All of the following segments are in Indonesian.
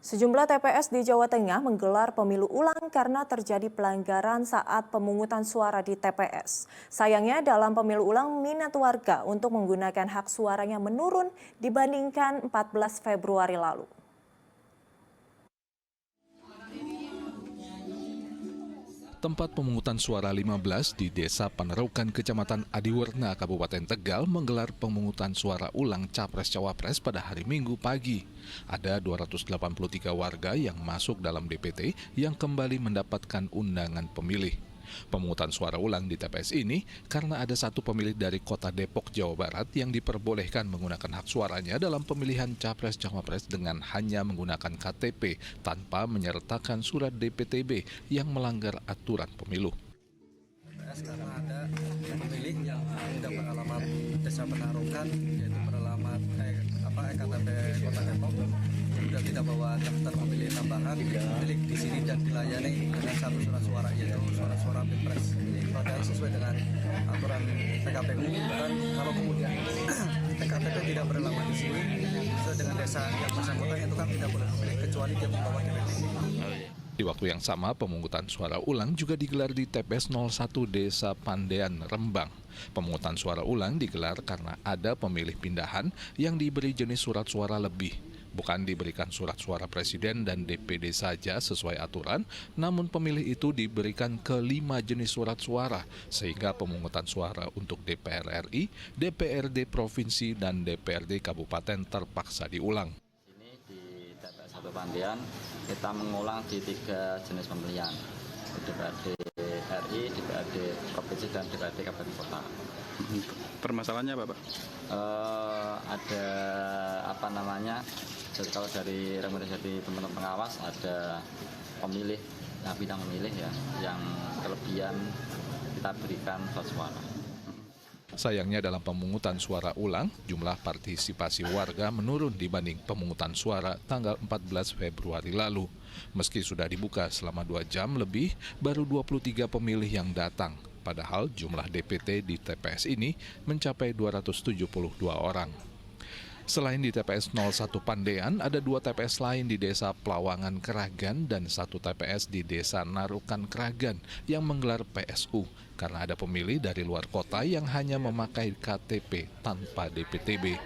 Sejumlah TPS di Jawa Tengah menggelar pemilu ulang karena terjadi pelanggaran saat pemungutan suara di TPS. Sayangnya dalam pemilu ulang minat warga untuk menggunakan hak suaranya menurun dibandingkan 14 Februari lalu. Tempat pemungutan suara 15 di Desa Panerukan, Kecamatan Adiwerna, Kabupaten Tegal menggelar pemungutan suara ulang Capres-Cawapres pada hari Minggu pagi. Ada 283 warga yang masuk dalam DPT yang kembali mendapatkan undangan pemilih. Pemungutan suara ulang di TPS ini karena ada satu pemilih dari kota Depok, Jawa Barat yang diperbolehkan menggunakan hak suaranya dalam pemilihan Capres-Cawapres dengan hanya menggunakan KTP tanpa menyertakan surat DPTB yang melanggar aturan pemilu. Karena ada pemilih yang mendapat alamat Desa Penarukan, yaitu beralamat KTP Kota Depok, sudah tidak bawa daftar pemilih tambahan, milik di sini dan dilayani dengan satu surat suara, yaitu suara Pilpres. Pada sesuai dengan aturan PKPU, dan kalau kemudian KTP tidak beralamat di sini, sesuai dengan desa yang bersangkutan itu kan tidak boleh memilih kecuali dia membawa DPTB. Di waktu yang sama, pemungutan suara ulang juga digelar di TPS 01 Desa Pandean, Rembang. Pemungutan suara ulang digelar karena ada pemilih pindahan yang diberi jenis surat suara lebih. Bukan diberikan surat suara presiden dan DPD saja sesuai aturan, namun pemilih itu diberikan ke 5 jenis surat suara, sehingga pemungutan suara untuk DPR RI, DPRD Provinsi, dan DPRD Kabupaten terpaksa diulang. Di TPS 1 Pandean, kita mengulang di 3 jenis pemilihan, DPRD RI, DPRD Provinsi, dan DPRD Kabupaten Kota. Permasalahannya apa, Pak? Ada jadi kalau dari rekomendasi teman-teman pengawas ada pemilih, bidang pemilih ya, yang kelebihan kita berikan surat suara. Sayangnya dalam pemungutan suara ulang, jumlah partisipasi warga menurun dibanding pemungutan suara tanggal 14 Februari lalu. Meski sudah dibuka selama 2 jam lebih, baru 23 pemilih yang datang. Padahal jumlah DPT di TPS ini mencapai 272 orang. Selain di TPS 01 Pandean, ada 2 TPS lain di Desa Pelawangan Keragan dan 1 TPS di Desa Narukan Keragan yang menggelar PSU karena ada pemilih dari luar kota yang hanya memakai KTP tanpa DPTB.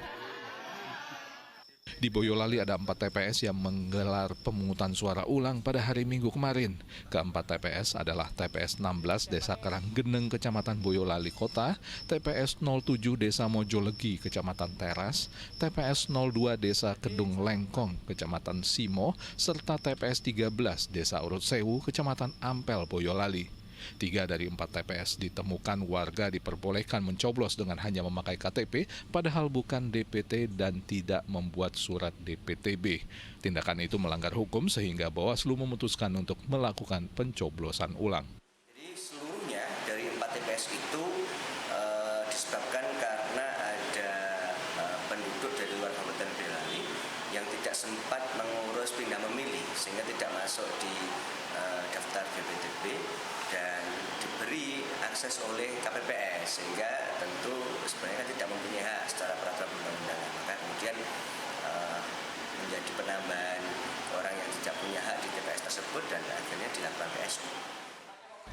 Di Boyolali ada 4 TPS yang menggelar pemungutan suara ulang pada hari Minggu kemarin. Keempat TPS adalah TPS 16 Desa Karanggeneng, Kecamatan Boyolali Kota, TPS 07 Desa Mojolegi, Kecamatan Teras, TPS 02 Desa Kedung Lengkong, Kecamatan Simo, serta TPS 13 Desa Urut Sewu, Kecamatan Ampel, Boyolali. 3 dari 4 TPS ditemukan warga diperbolehkan mencoblos dengan hanya memakai KTP, padahal bukan DPT dan tidak membuat surat DPTB. Tindakan itu melanggar hukum sehingga Bawaslu memutuskan untuk melakukan pencoblosan ulang. Jadi seluruhnya dari 4 TPS itu disebabkan karena ada penduduk dari luar Kabupaten Boyolali yang tidak sempat mengurus pindah memilih sehingga tidak masuk di daftar DPTB dan diberi akses oleh KPPS sehingga tentu sebenarnya tidak mempunyai hak secara peraturan perundang-undangan. Maka kemudian menjadi penambahan orang yang tidak punya hak di TPS tersebut dan akhirnya dilakukan PSU.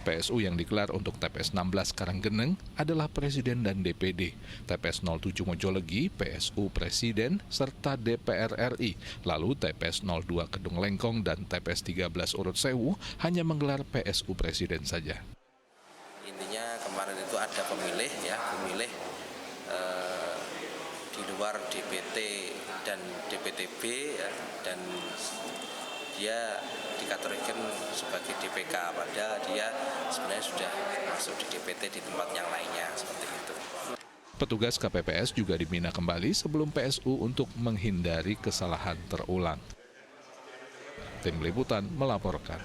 PSU yang digelar untuk TPS 16 Karanggeneng adalah Presiden dan DPD, TPS 07 Mojolegi, PSU Presiden, serta DPR RI. Lalu TPS 02 Kedung Lengkong dan TPS 13 Urut Sewu hanya menggelar PSU Presiden saja. Intinya kemarin itu ada pemilih di luar DPT dan DPTB ya, dan dia dikategorikan sebagai DPK, padahal dia sebenarnya sudah masuk di DPT di tempat yang lainnya, seperti itu. Petugas KPPS juga dibina kembali sebelum PSU untuk menghindari kesalahan terulang. Tim Liputan melaporkan.